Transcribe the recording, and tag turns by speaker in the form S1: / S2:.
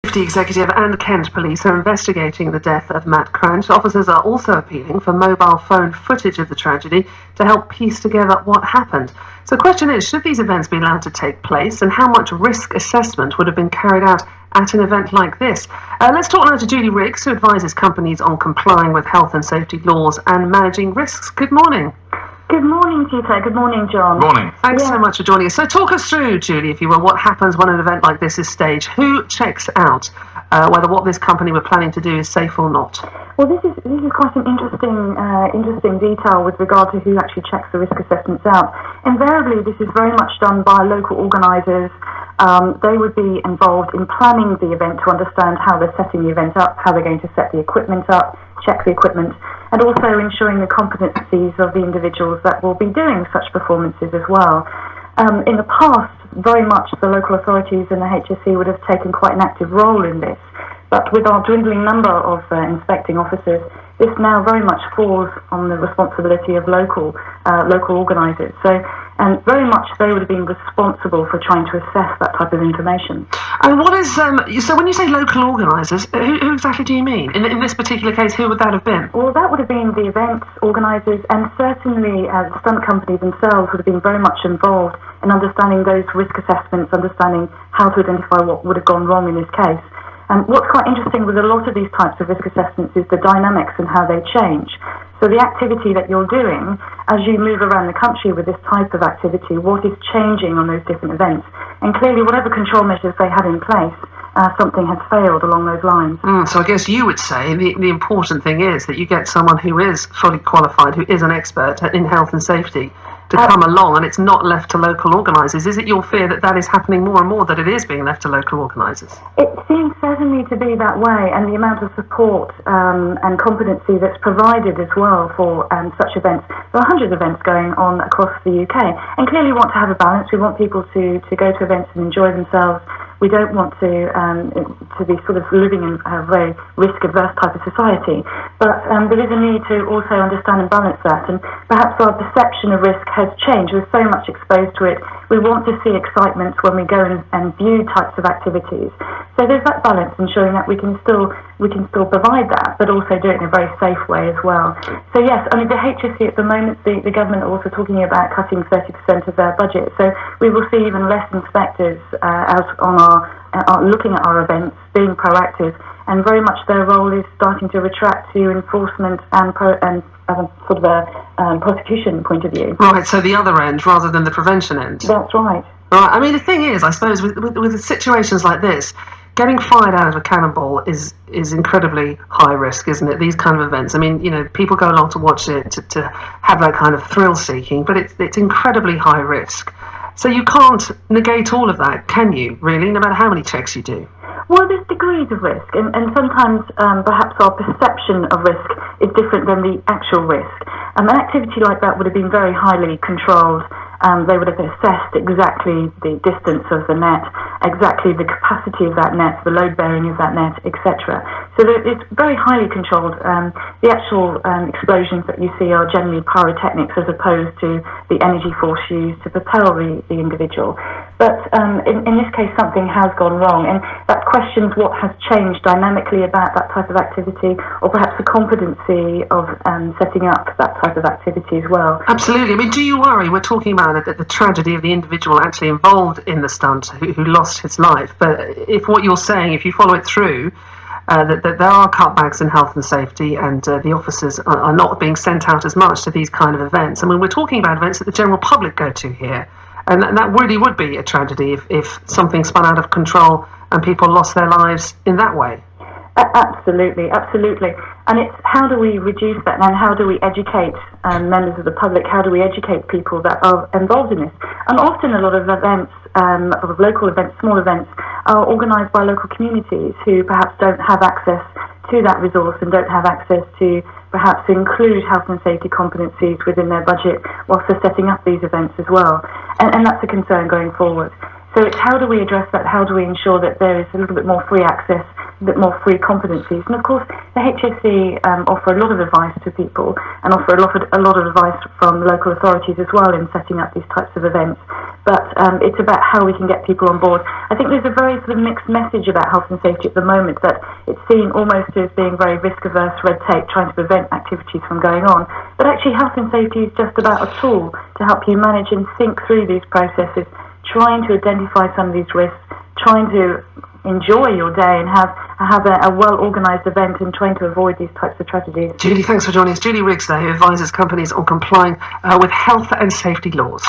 S1: Safety Executive and Kent Police are investigating the death of Matt Cranch. Officers are also appealing for mobile phone footage of the tragedy to help piece together what happened. So the question is, should these events be allowed to take place, and how much risk assessment would have been carried out at an event like this? Let's talk now to Julie Riggs, who advises companies on complying with health and safety laws and managing risks. Good morning.
S2: Good morning, Peter. Good morning, John.
S3: Morning.
S1: Thanks so much for joining us. So talk us through, Julie, if you will, what happens when an event like this is staged? Who checks out whether what this company were planning to do is safe or not?
S2: Well, this is quite an interesting detail with regard to who actually checks the risk assessments out. Invariably, this is very much done by local organisers. They would be involved in planning the event to understand how they're setting the event up, how they're going to set the equipment up, check the equipment, and also ensuring the competencies of the individuals that will be doing such performances as well. In the past, very much the local authorities and the HSE would have taken quite an active role in this, but with our dwindling number of inspecting officers, this now very much falls on the responsibility of local organisers. And very much they would have been responsible for trying to assess that type of information.
S1: And what is, so when you say local organisers, who exactly do you mean? In this particular case, who would that have been?
S2: Well, that would have been the event organisers, and certainly the stunt companies themselves would have been very much involved in understanding those risk assessments, understanding how to identify what would have gone wrong in this case. And what's quite interesting with a lot of these types of risk assessments is the dynamics and how they change. So the activity that you're doing, as you move around the country with this type of activity, what is changing on those different events? And clearly, whatever control measures they had in place, something has failed along those lines.
S1: So I guess you would say the important thing is that you get someone who is fully qualified, who is an expert in health and safety, to come along, and it's not left to local organisers. Is it your fear that that is happening more and more, that it is being left to local organisers?
S2: It seems certainly to be that way, and the amount of support and competency that's provided as well for such events. There are hundreds of events going on across the UK, and clearly we want to have a balance. We want people to go to events and enjoy themselves. We don't want to be sort of living in a very risk-averse type of society, but there is a need to also understand and balance that, and perhaps our perception of risk has changed. We're so much exposed to it. We want to see excitement when we go and view types of activities. So there's that balance, ensuring that we can still provide that, but also do it in a very safe way as well. So yes, I mean the HSE at the moment, the government are also talking about cutting 30% of their budget. So we will see even less inspectors out on looking at our events, being proactive, and very much their role is starting to retract to enforcement and sort of a prosecution point of view.
S1: Right, so the other end rather than the prevention end.
S2: That's right.
S1: Right. I mean, the thing is, I suppose, with situations like this, getting fired out of a cannonball is incredibly high risk, isn't it? These kind of events. I mean, you know, people go along to watch it to have that kind of thrill seeking, but it's incredibly high risk. So you can't negate all of that, can you, really, no matter how many checks you do?
S2: Well, there's degrees of risk, and sometimes perhaps our perception of risk is different than the actual risk. An activity like that would have been very highly controlled. They would have assessed exactly the distance of the net, exactly the capacity of that net, the load bearing of that net, etc. So it's very highly controlled. The actual explosions that you see are generally pyrotechnics as opposed to the energy force used to propel the individual. But in this case, something has gone wrong, and that questions what has changed dynamically about that type of activity, or perhaps the competency of setting up that type of activity as well.
S1: Absolutely. I mean, do you worry? We're talking about the tragedy of the individual actually involved in the stunt who lost his life. But if what you're saying, if you follow it through, that there are cutbacks in health and safety, and the officers are not being sent out as much to these kind of events. I mean, we're talking about events that the general public go to here. And that really would be a tragedy if something spun out of control and people lost their lives in that way.
S2: Absolutely, absolutely. And it's how do we reduce that, and how do we educate members of the public, how do we educate people that are involved in this? And often a lot of events, local events, small events, are organised by local communities who perhaps don't have access to that resource and don't have access to perhaps include health and safety competencies within their budget whilst they're setting up these events as well. And that's a concern going forward. So it's how do we address that? How do we ensure that there is a little bit more free access bit more free competencies. And of course, the HSE offer a lot of advice to people and offer a lot of advice from local authorities as well in setting up these types of events. But it's about how we can get people on board. I think there's a very sort of mixed message about health and safety at the moment, that it's seen almost as being very risk-averse, red tape, trying to prevent activities from going on. But actually, health and safety is just about a tool to help you manage and think through these processes, trying to identify some of these risks, trying to enjoy your day and have a well-organised event and trying to avoid these types of tragedies.
S1: Julie, thanks for joining us. Julie Riggs there, who advises companies on complying with health and safety laws.